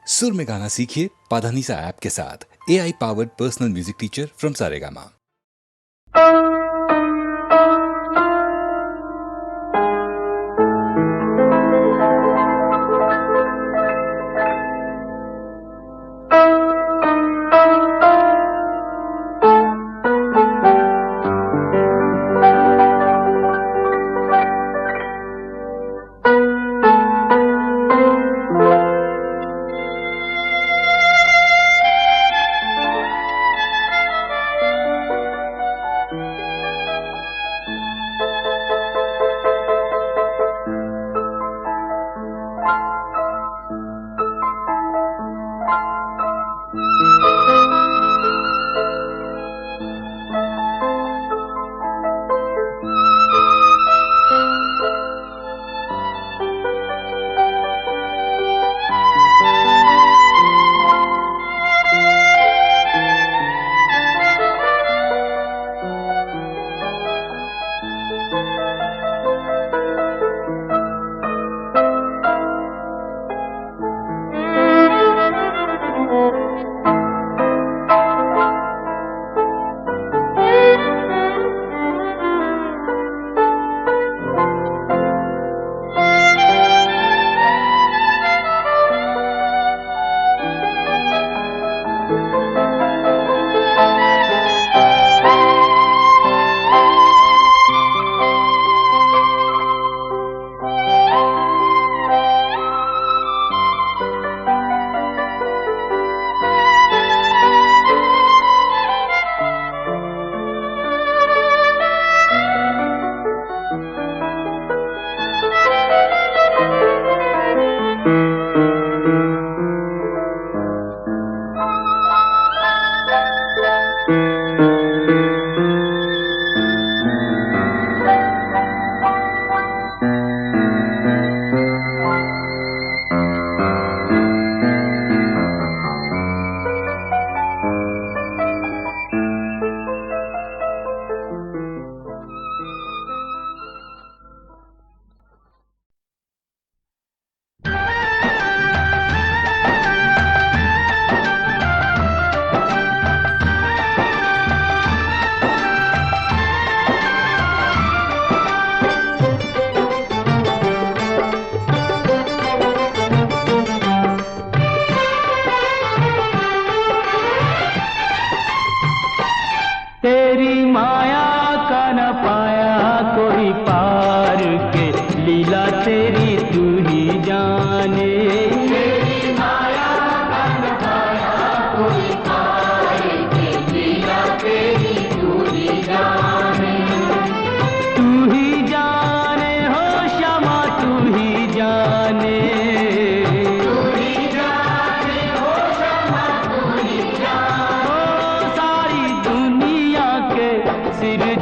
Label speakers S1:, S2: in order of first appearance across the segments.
S1: सुर में गाना सीखिए पाधानीसा ऐप के साथ। AI powered personal music teacher from Saregama.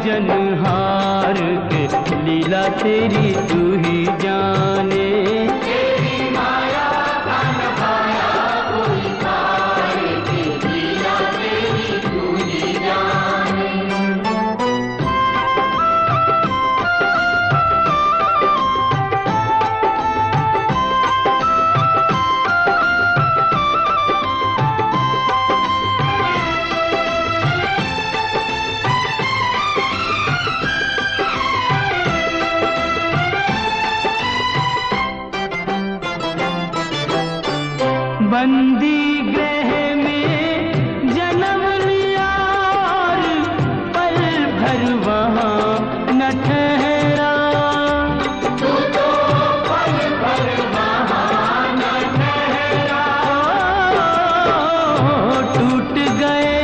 S2: जनहार के लीला तेरी तू ही जाने। तेरी माया का न पाया कोई पार के लीला तेरी तू ही जाने। बंदी गृह में जन्म लिया और पल भर वहाँ न ठहरा। तू तो पल भर वहाँ न ठहरा। टूट गए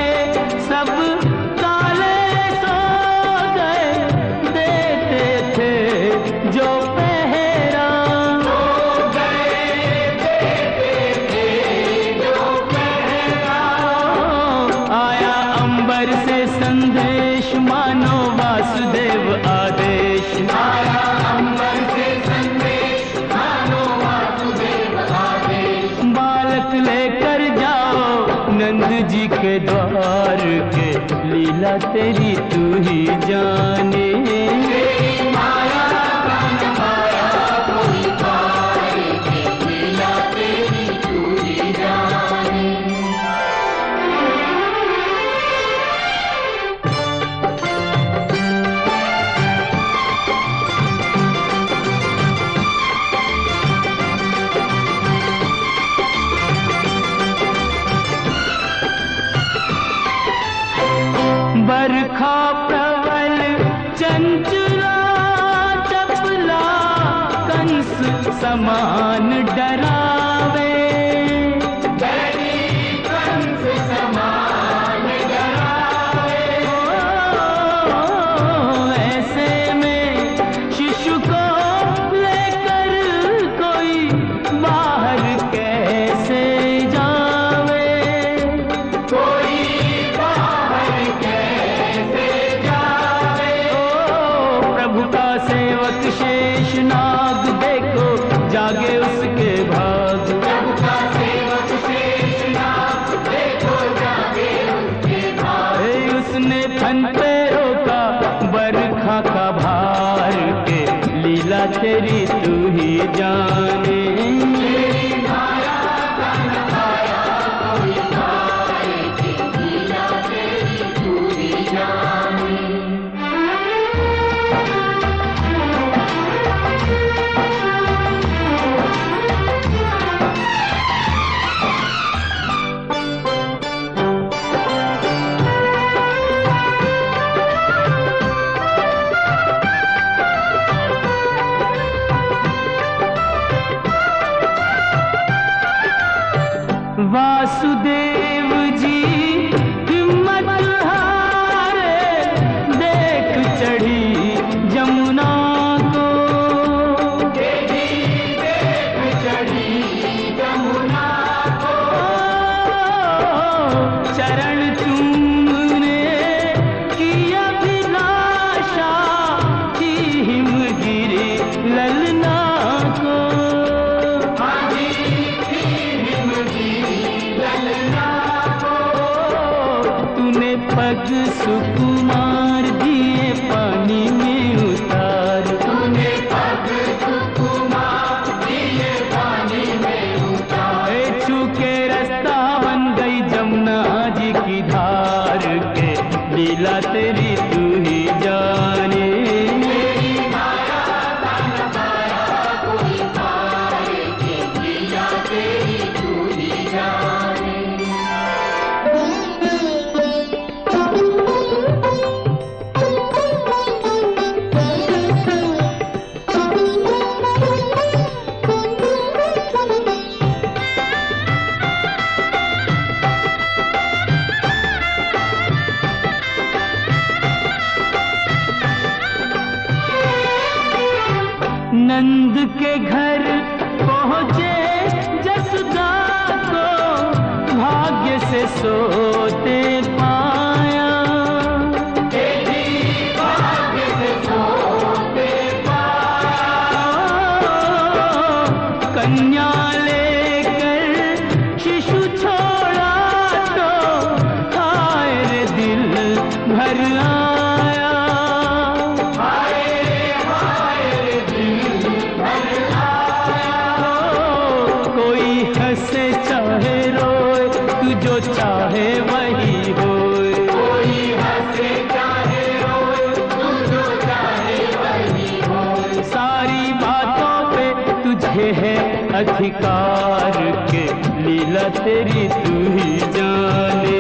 S2: सब ताले सौदे देते थे जो पहरा। संदेश मानो वासुदेव आदेश। आया अंबर से संदेश मानो वासुदेव आदेश। बालक लेकर जाओ नंद जी के द्वार के लीला तेरी तू ही जाने। तेरी माया का न पाया कोई पार के लीला तेरी तू ही जाने। जाने। वासुदेव जी हिम्मत हारे, देख चढ़ी जमुना को। देख चढ़ी जमुना को। चरण चूमने की अभिलाषा थी हिमगिरी ललना को। पग सुकुमार दिए पानी में उतार। तूने पग सुकुमार दिए पानी में उतार। छू के रास्ता बन गई जमुना जी की धार के, लीला तेरी तू ही जाने। नंद के घर पहुँचे जसुदा को, भाग्य से सोते पाया। भाग्य से सोते पाया। कन्या लेकर शिशु छोड़ा तो हाय रे दिल भर आया। हंसे चाहे रोए तू जो चाहे वही होए। कोई हंसे चाहे रोए तू जो चाहे वही होए। सारी बातों पे तुझे है अधिकार के, लीला तेरी तू ही जाने।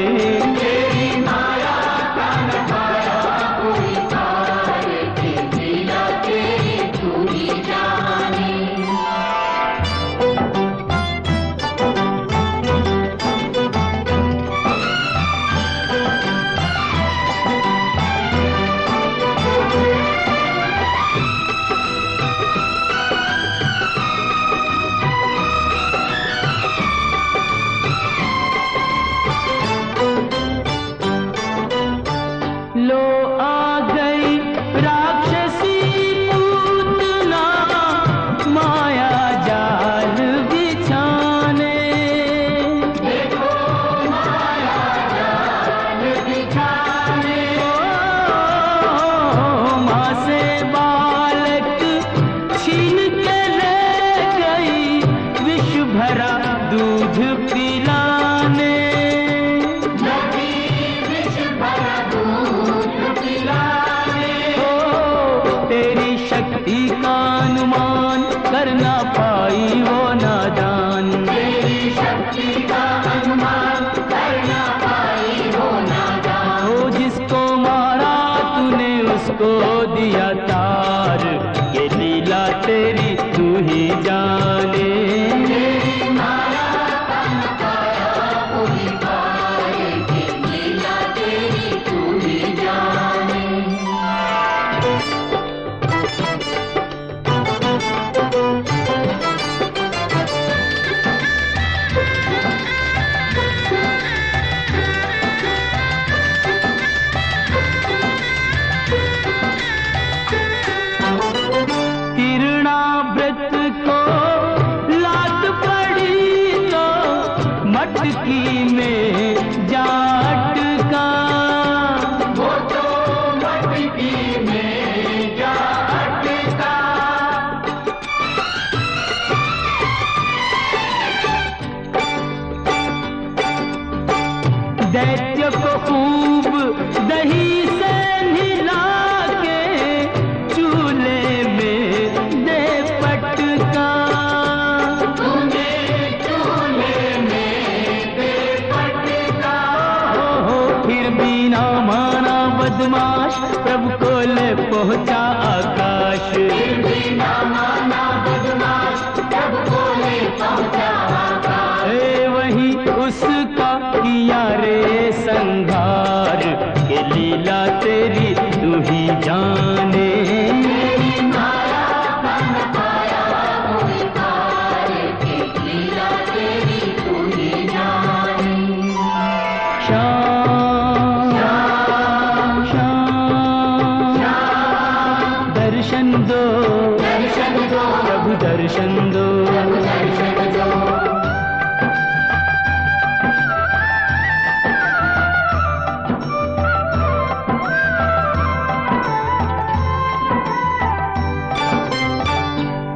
S2: तेरी माया का नखाया कोई तार के, लीला तेरी तू ही जाने। लो आ गई राक्षसी पूतना, माया जाल बिछाने। देखो माया जाल बिछाने। माँ से बालक छीन के ले गई, विष भरा दूध पिलाने। तेरी शक्ति का अनुमान कर ना पाई वो नादान। तेरी शक्ति का अनुमान कर ना पाई वो नादान। वो जिसको मारा तूने उसको दिया तार, ये लीला तेरी तू ही जाने। तेरी माया का नखाया कोई तार के, लीला तेरी तू ही जाने। व्रत को लात पड़ी तो मटकी में जाट का। वो तो मटकी में जाट का। दैत्य को खूब दही से नहला के चूल्हे में दे पटका। चूल्हे में दे पटका। हो फिर भी ना माना बदमाश, प्रभु को ले पहुंचा आकाश। फिर भी ना माना बदमाश, प्रभु को ले पहुंचा आकाश। वही उसका किया रे संघार, के लीला तेरी तू ही जाने। तेरी माया बन पाया कोई पार, के लीला तेरी तू ही जाने। श्याम श्याम श्याम दर्शन दो, दर्शन दो प्रभु, दर्शन दो, दर्शन दो।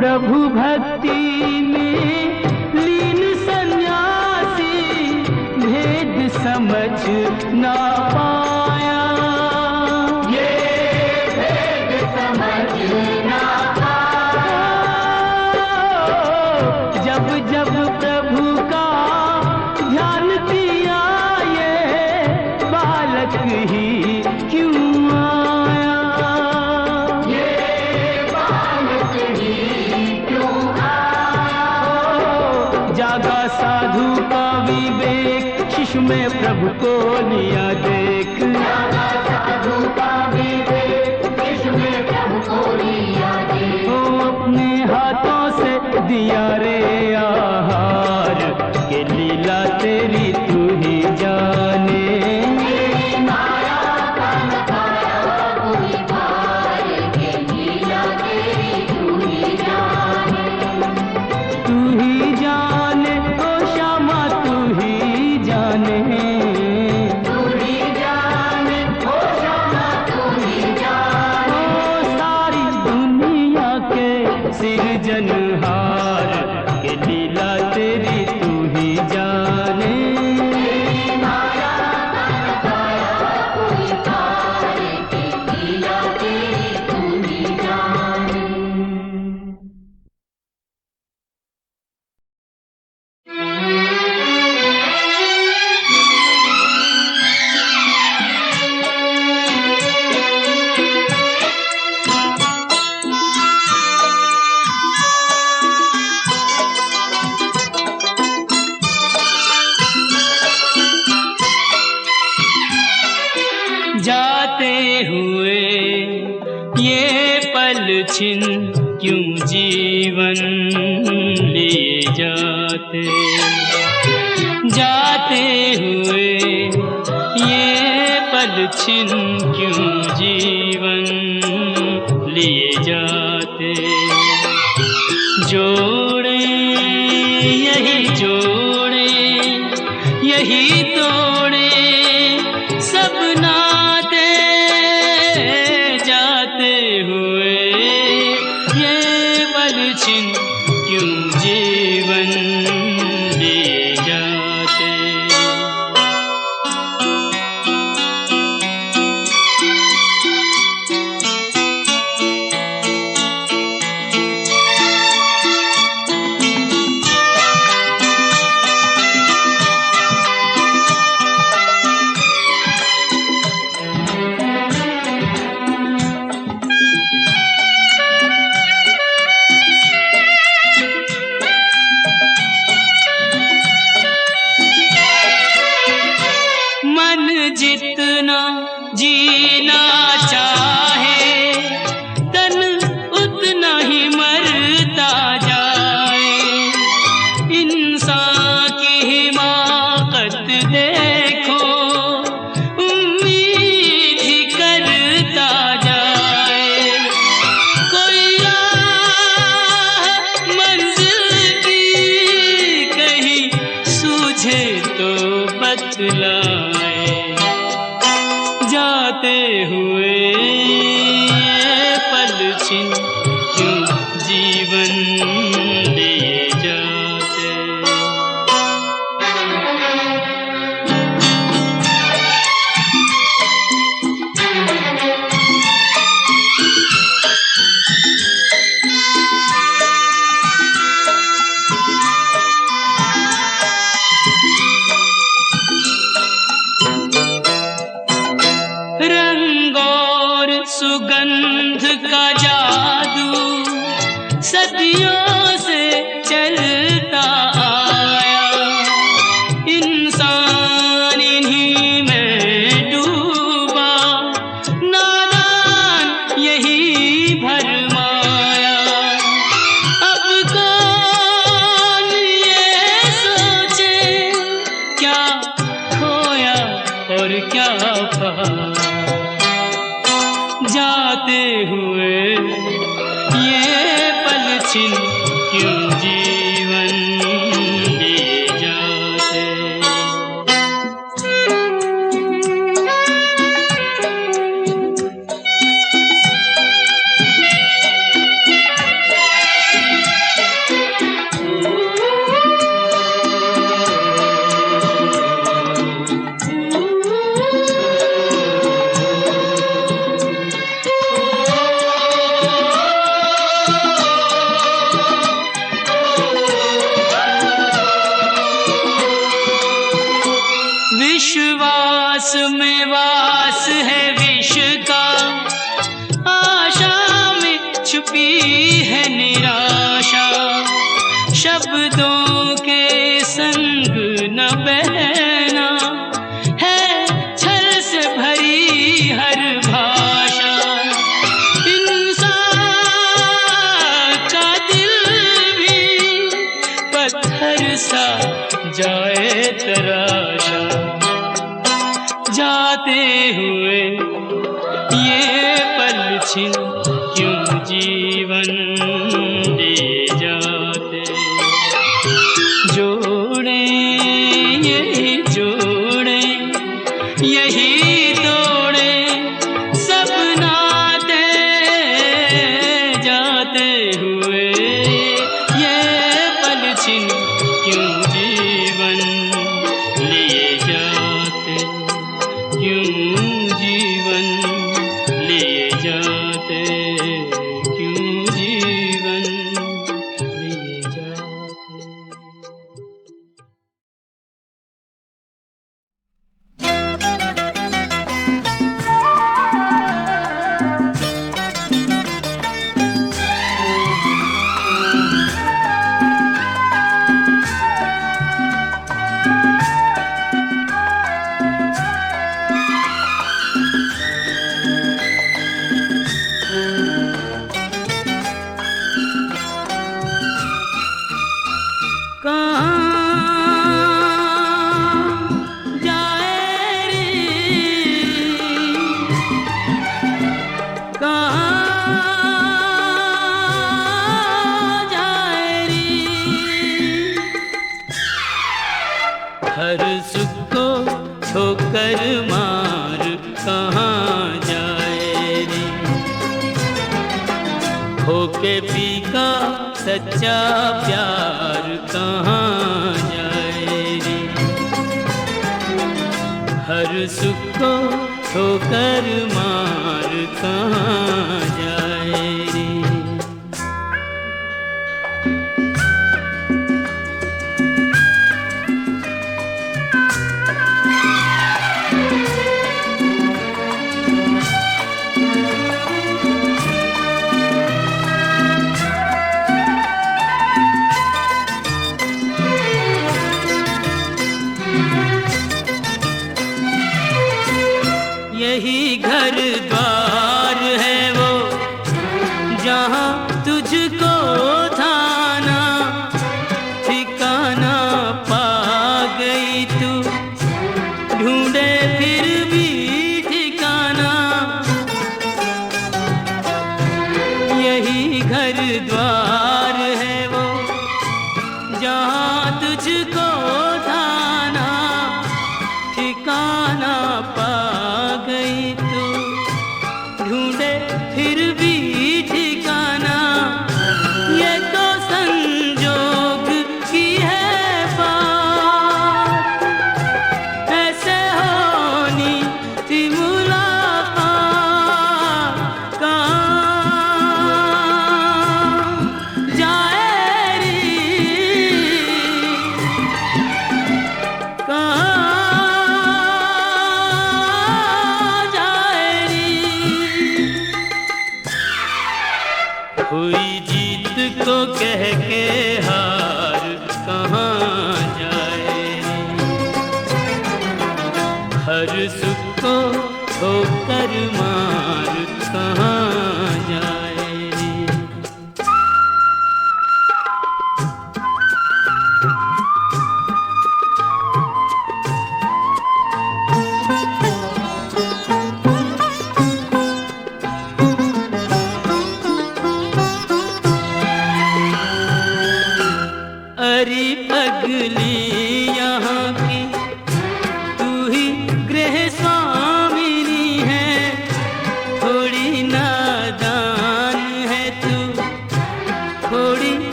S2: प्रभु भक्ति में लीन सन्यासी भेद समझ ना पाया। ये भेद समझ ना पाया। जब जब प्रभु का ध्यान किया, ये बालक ही क्यों आया। ये बालक ही जागा साधु का विवेक, शिशु में प्रभु को लिया देख। जागा साधु का विवेक, शिशु में प्रभु को लिया देख। वो अपने हाथों से दिया रे आहार, के लीला तेरी तू ही जाने। तेरी माया का न पाया कोई पार, के लीला तेरी तू ही जाने। तू ही जाने ओ श्यामा, तू ही जाने। तू ही जाने ओ श्यामा, तू ही जाने। ओ सारी दुनिया के सिरजनहार, के लीला तेरी तू ही जाने। तेरी माया का न पाया कोई पार, के लीला तेरी तू ही जाने। जाते हुए ये पल छिन क्यों जीवन लिए जाते। जाते हुए ये पल छिन क्यों जीवन लिए जाते। जोड़े यही जोड़े, यही तोड़े सब नाते। जाते हुए ये पल छिन क्यों जीवन लिए जाते। जितना जीना चाहे तन उतना ही मरता जाए। इंसान की हिमाकत देखो, उम्मीद ही करता जाए। कोई राह मंजिल की कहीं सूझे तो बतलाए। जाते हुए ये पल छिन क्यों जीवन लिए जाते। क्या पाया। जाते हुए ये पल छिन क्यों जीवन लिए जाते। विश्वास में वास है विष का, आशा में छुपी है निराशा। शब्दों के संग न बहना है छल से भरी हर भाषा। इंसान का दिल भी पत्थर सा जाए तराशा। जाते हुए ये पल छिन क्यों जीवन लिए जाते। जोड़े यही जोड़े यही तोड़े सब नाते। जाते हुए ये पल छिन क्यों जीवन लिए जाते। क्यों जीवन लिए जाते। क्यों जीवन लिए जाते। हर सुख को ठोकर मार कहाँ जाए रे। होके फीका सच्चा प्यार कहाँ जाए रे। हर सुख को ठोकर मार कहाँ जाए रे। यही घर द्वार है वो जहाँ तुझको थाना ठिकाना पा गई तू। ढूंढे फिर भी ठिकाना। यही घर द्वार है वो जहाँ तुझको थाना ठिकाना पा गई तू। ढूंढे फिर भी ठिकाना। ये तो संजोग की है बात। ऐसे होनी थी मुलाकात। कहाँ जाए रे। कहाँ हुई जीत को कह के हार कहाँ जाए। हर सुख को ठोकर मार कहाँ जाए।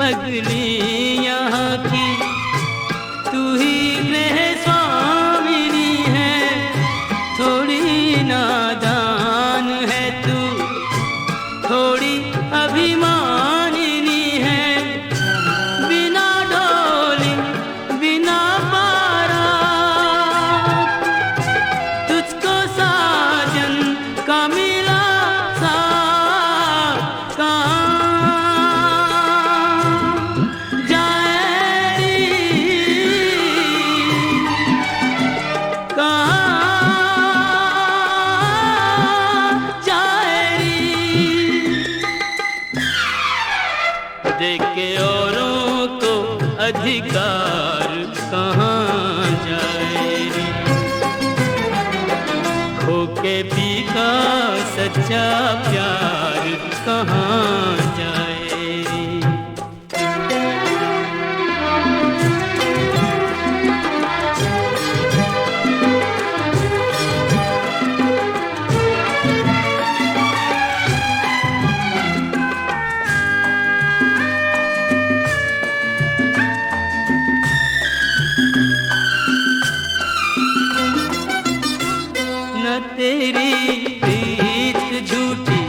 S2: पगली यहाँ की, तू ही गृह स्वामिनी है, थोड़ी नादान है तू, थोड़ी अभिमानिनी है। बिना डोली बिना पारा, तुझको साजन का मिला सा कहाँ जाए री, कहाँ जाए री। देख के औरों को अधिकार कहाँ जाए री, खो के पी का सच्चा प्यार कहाँ जाए री। न तेरी प्रीत झूठी,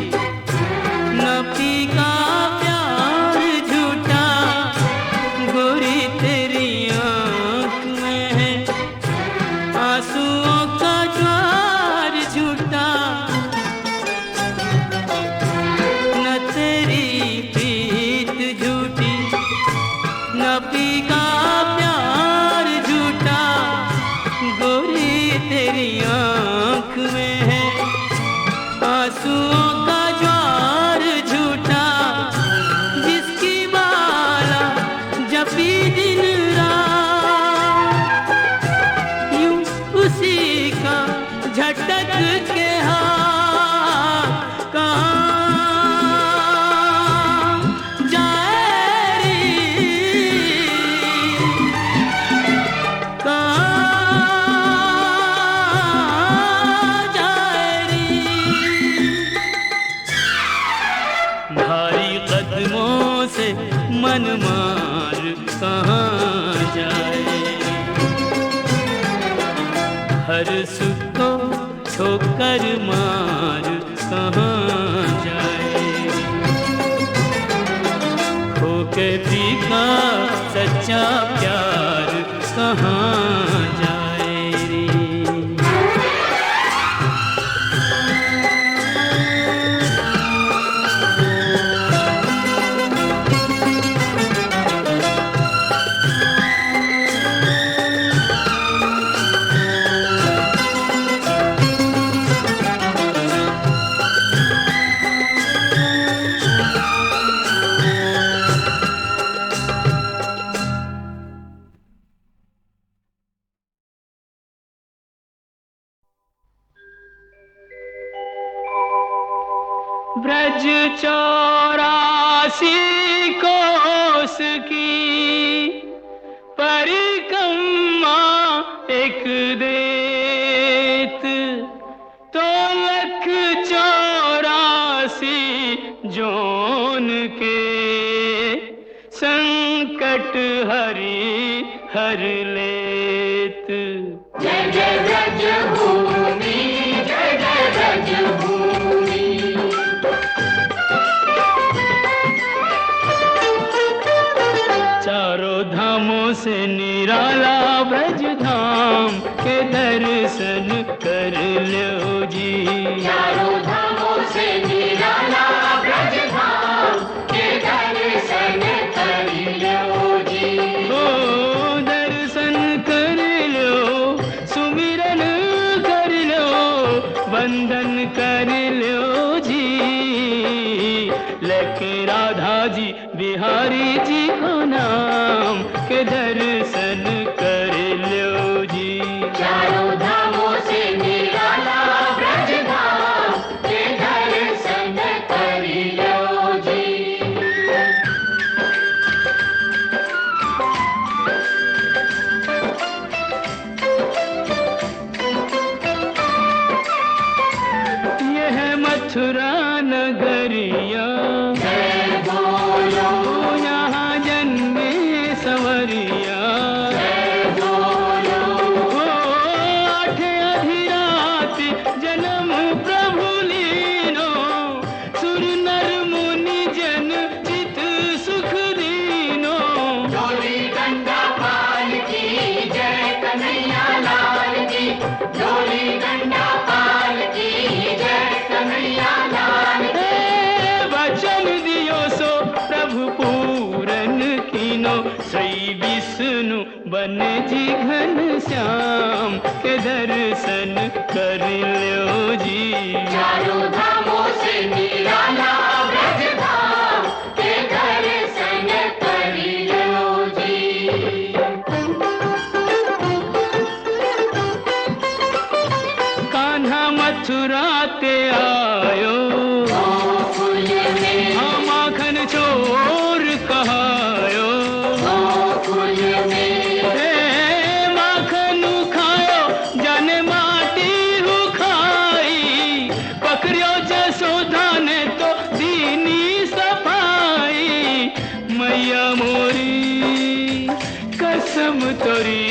S2: न पी का प्यार झूठा, गोरी तेरी आँख में है आंसुओं का ज्वार झूठा। न तेरी प्रीत झूठी, न पी का प्यार झूठा, गोरी तेरी आँख में है आंसुओं का ज्वार झूठा। जिसकी माला जपी दिन रात, यूं उसी का झटक के हाथ कहाँ जाए री, कहाँ जाए री। भारी कदमों से मन मार कहाँ जाए, हर सुख को ठोकर मार कहाँ जाए, खो के पी का सच्चा प्यार कहाँ जाए रे। ब्रज 84 कोस की परिक्रमा एक देत, तो 184 जोन के संकट हरि हर लेत। जय जय ब्रज भूमि, जय जय ब्रज भूमि। चारों धामों से निराला ब्रज धाम के दर्शन कर लो जी। चारों धामों से निराला ब्रज धाम के दर्शन कर लो जी। ओ दर्शन कर लो, सुमिरन कर लो, वंदन कर लो जी। लेके राधा जी बिहारी जी को नाम के दर्शन कर लो जी। चारों धामों से निराला ब्रज धाम के दर्शन कर लो जी। यह मथुरा नगरिया, जय बोलो यहाँ बन जी घन श्याम के दर्शन कर लो जी।
S3: चारों धामों से निराला ब्रज धाम के दर्शन कर लो जी।
S2: कान्हा मथुरा ते आयो
S3: गोकुल में,
S2: हाँ माखन चोर कहायो
S3: गोकुल में,
S2: हे माखन खायो जाने माटी हु खाई, पकड़ियो जसोदा ने तो दीनी सफाई। मैया मोरी कसम तोरी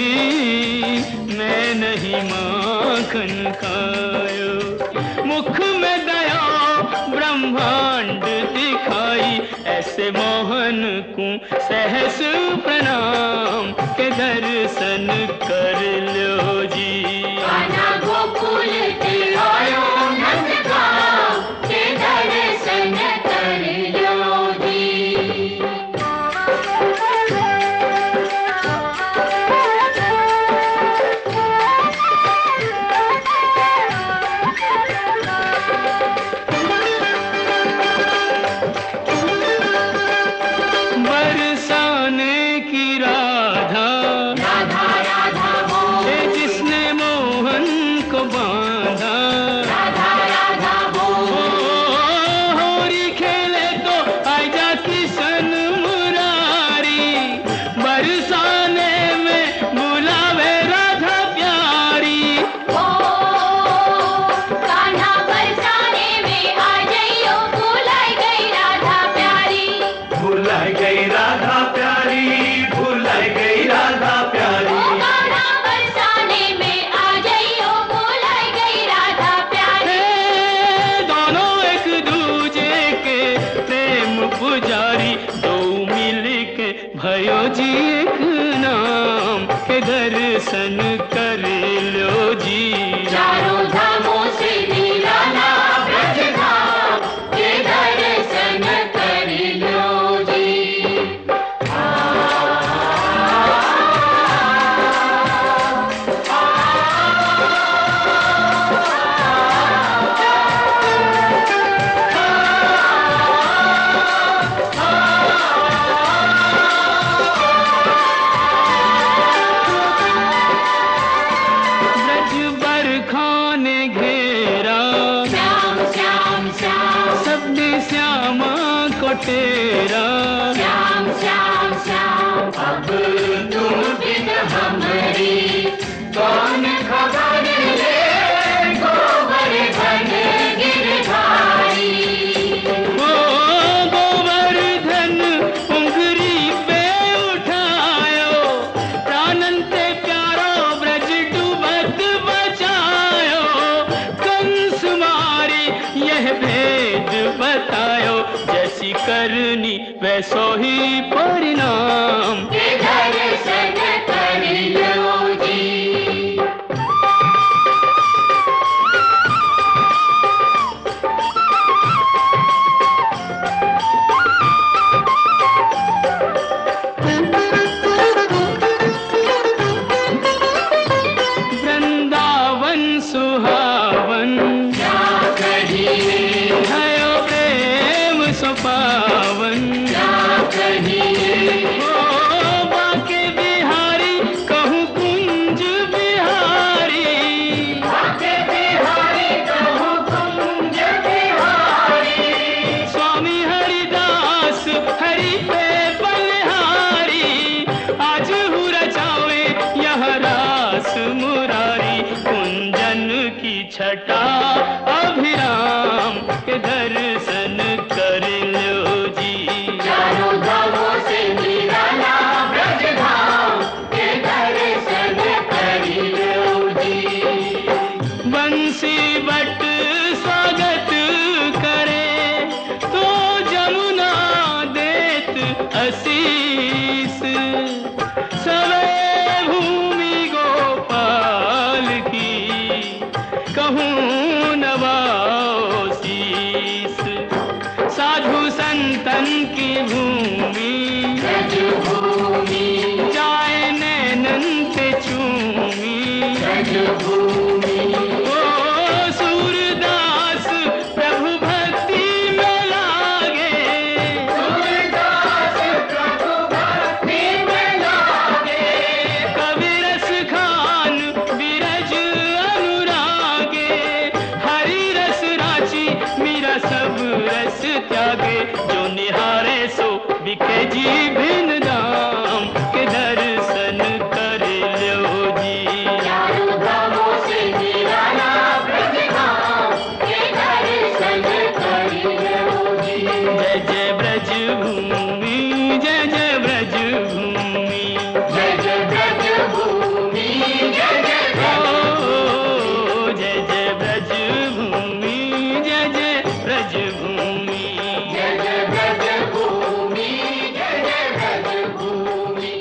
S2: मैं नहीं माखन खायो। मुख में दया ब्रह्मांड दिखाई, ऐसे मोहन को सहस प्रणाम के दर्शन कर लो जी।
S3: कान्हा गोकुल के आयो नंदगांव के दर्शन कर लो जी।
S2: बरसाने की राधा
S3: राधा राधा बोल,
S2: है जिसने मोहन को बांधा।
S3: राधा राधा बोल,
S2: ओ होरी खेले तो आजा किशन मुरारी, बरसाने में बुलावे राधा प्यारी।
S3: ओ कान्हा बरसाने में आ जाइयो, भुलाई गई राधा प्यारी।
S2: भुलाई गई राधा प्यारी, भुलाई गई राधा
S3: ओ
S2: प्यारी।
S3: कान्हा बरसाने में आ जाइयो, भुलाई गई राधा प्यारी।
S2: दोनों एक दूजे के प्रेम पुजारी, दो मिल के भयो जी एक नाम के दर्शन कर लो जी।
S3: चारों धामों से निराला ब्रज धाम के दर्शन कर लो जी।
S2: ब्रज बरखा ने घेरा,
S3: श्याम श्याम श्याम,
S2: सबने श्यामा को तेरा।
S3: श्याम श्याम श्याम, अब तुम बिन हमारी कौन खबर ले, गोवर्धन गिरधारी।
S2: ओ गोवर्धन उंगरी पे उठायो, प्राणन ते प्यारो ब्रज डूबत बचायो। कंस मारी यह भेद बतायो, जैसी करनी वैसो ही परिणाम।
S3: के दर्शन कर लो जी।
S2: वृंदावन सुहावन
S3: क्या कहिए,
S2: भयो प्रेम सो पावन।
S3: क्या कहिए,
S2: ओ बाके बिहारी कहूँ कुंज बिहारी,
S3: बाके बिहारी कहूँ कुंज बिहारी।
S2: स्वामी हरिदास हरि पे बलिहारी, आज हूँ रचावे यह रास मुरारी। कुंजन की छटा अभिराम के दर्शन कर लो जी।
S3: चारों धामों से निराला ब्रज धाम के दर्शन कर लो जी।
S2: बंसी बट स्वागत करे तो जमुना देत आशीष, सवे भूमि गोपाल की कहूँ नवाओ शीस। साधु संतन की भूमि
S3: ब्रज भूमि,
S2: जाए नैनन के जी भिन्न धाम के दर्शन कर लो जी।
S3: चारों धामों से निराला ब्रज धाम के दर्शन कर लो जी।
S2: जय जय ब्रज भूमि, जय जय ब्रज भूमि,
S3: जय जय ब्रज भूमि, जय जय ब्रज
S2: ओ जय जय ब्रज भूमि, जय जय ब्रज भूमि।
S3: जय जय ब्रज भूमि, जय जय ब्रज भूमि।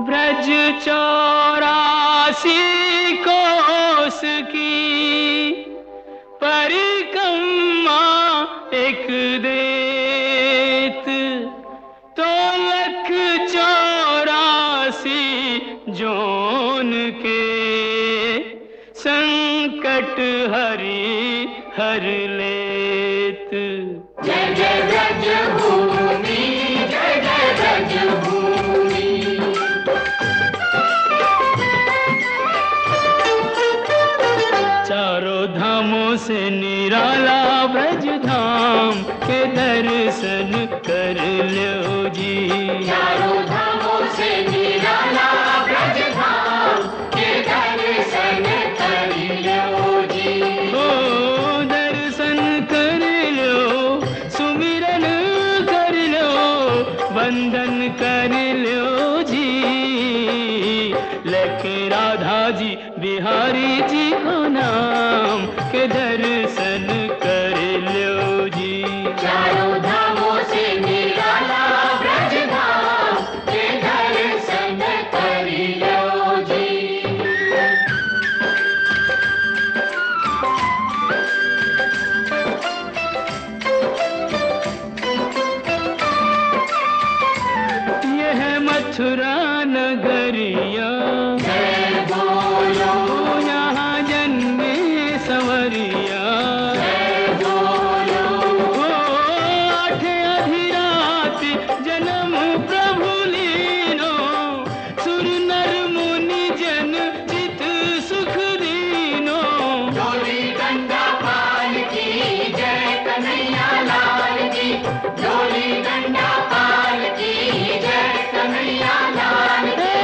S2: ब्रज 84 कोस की परिक्रमा एक देत, तो 184 जोन के संकट हर लेत।
S3: जय जय ब्रज भूमि, जय जय ब्रज भूमि।
S2: चारों धामों से निराला ब्रज धाम के दर्शन कर लो जी।
S3: चारों धामों से निराला ब्रज धाम के दर्शन कर लो जी।
S2: ओ दर्शन कर लो, सुमिरन कर लो, वंदन कर लो जी। लेके राधा जी बिहारी जी को नाम के दर्शन कर लो जी।
S3: चारों धामों से निराला ब्रज धाम के दर्शन कर लो जी।
S2: यह मथुरा नगरिया,
S3: जय बोलो,
S2: यहाँ जन्मे संवरिया।
S3: जय बोलो,
S2: ओ आठ अधिराति जन्म प्रभु लीनो, सुर नर मुनि जन चित सुख दीनो।
S3: डोली डंडा पाल की जय कन्हैया लाल की। डोली डंडा पाल की जय कन्हैया लाल की।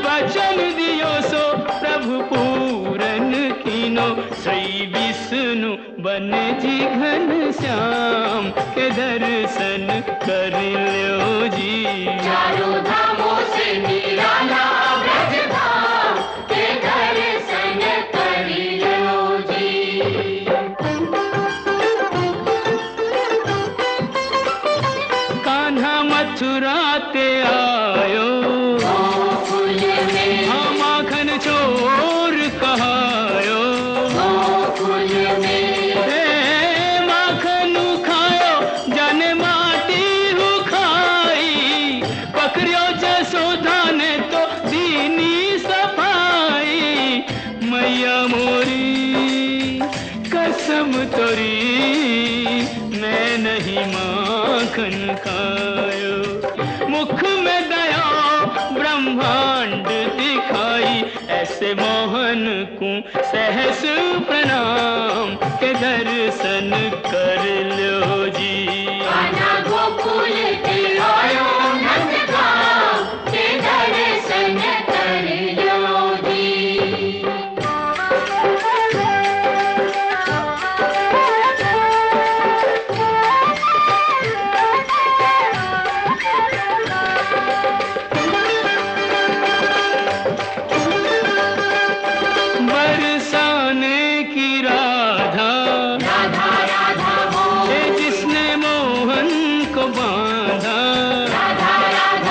S2: वचन दियो सो प्रभु पूरन कीनो, श्री विष्णु बन जी घन श्याम के दर्शन कर लो जी।
S3: चारों धामों से निराला ब्रज धाम के दर्शन कर लो जी।
S2: कान्हा मथुरा ते आयो,
S3: गोकुल में,
S2: हाँ माखन चोर कहायो।
S3: गोकुल में,
S2: माखन खायो जाने माटी हु खाई, पकड़ियो जसोदा ने तो दीनी सफाई। मैया मोरी कसम तोरी, मैं नहीं माखन खायो। मुख में दया ब्रह्मांड दिखाई, ऐसे मोहन को सहस प्रणाम के दर्शन कर लो जी।
S3: कान्हा गोकुल के आयो नंदगांव के दर्शन कर लो जी।
S2: बरसाने की राधा,
S3: राधा राधा बोल,
S2: जिसने मोहन को बांधा।
S3: राधा राधा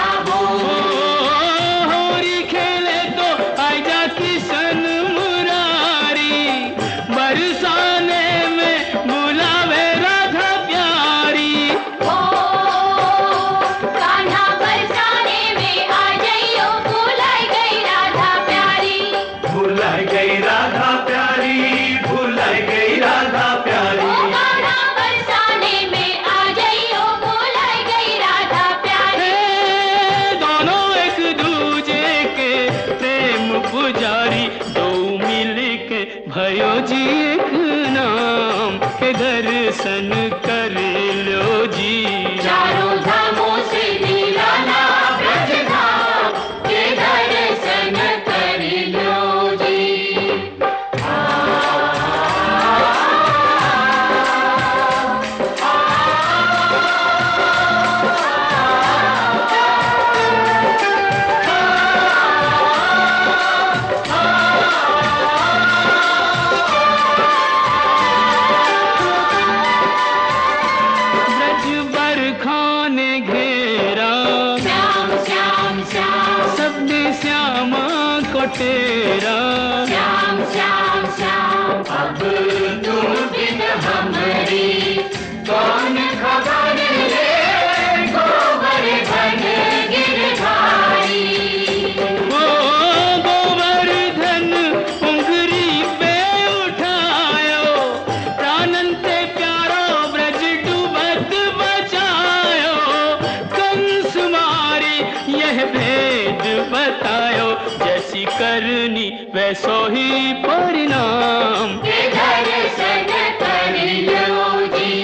S2: भयो जी एक नाम के दर्शन कर लो जी।
S3: चारों धामों से निराला ब्रज धाम के दर्शन कर लो जी।
S2: ब्रज बरखा ने घेरा
S3: श्याम श्याम श्याम
S2: सबने श्यामा को तेरा।
S3: श्याम श्याम श्याम अब तुम बिन हमारी कौन खबर ले गोवर्धन गिरधारी।
S2: ओ गोवर्धन उंगरी पे उठायो प्राणंते प्यारो ब्रज डूबत बचायो। कंस मारी यह भेद बतायो जैसी करनी वैसो ही परिणाम।
S3: के दर्शन कर लो जी।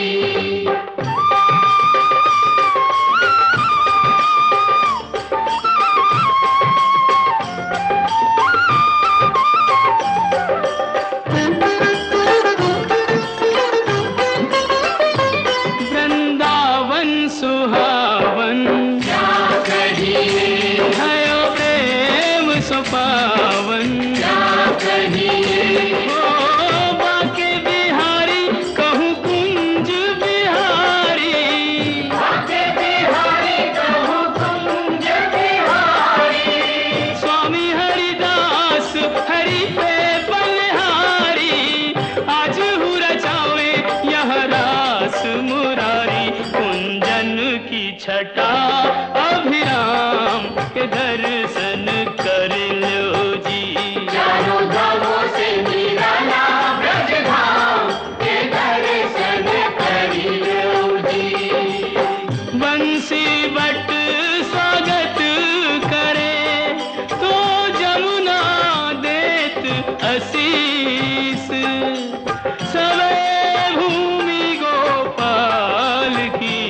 S2: वृंदावन सुहावन
S3: क्या कहिए
S2: भयो प्रेम सुपावन।
S3: क्या कहिए
S2: ओ बाके बिहारी कहूँ कुंज बिहारी।
S3: बाके बिहारी कहूँ कुंज बिहारी।
S2: स्वामी हरिदास हरि पे बलिहारी। आज हूँ रचावे यह रास मुरारी। कुंजन की छटा अभिराम के दर्शन कर लो जी।
S3: चारों धामों से निराला ब्रज धाम के दर्शन कर लो जी।
S2: बंसी बट स्वागत करे तो जमुना देत आशीष। सवे भूमि गोपाल की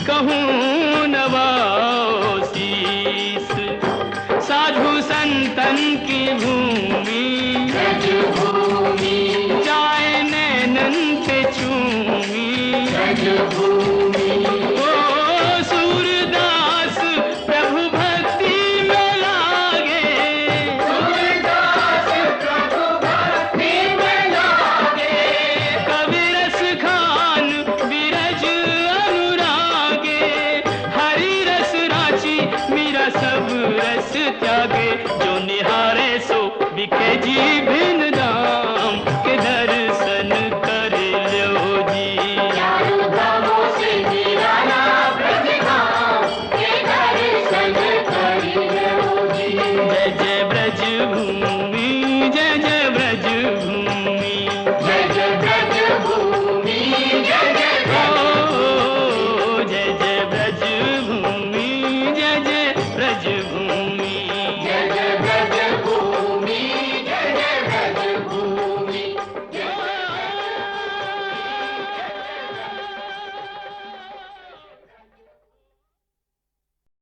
S2: कहूँ नवाओ शीस। साधु संतन की भूमि
S3: ब्रज भूमि
S2: जाए नैनन पे चूमी।
S3: ब्रज भूमि
S2: ओ सूरदास प्रभु भक्ति में लागे।
S3: सूरदास प्रभु भक्ति में लागे।
S2: कवि रस खान बिरज अनुरागे। हरि रस राची मीरा सब रस त्यागे। जो निहारे सो बिके जी भिन्न दाम के दर्शन कर लो जी।
S3: चारों धामों से निराला ब्रज धाम के दर्शन कर लो जी।
S2: जय जय ब्रज भूमि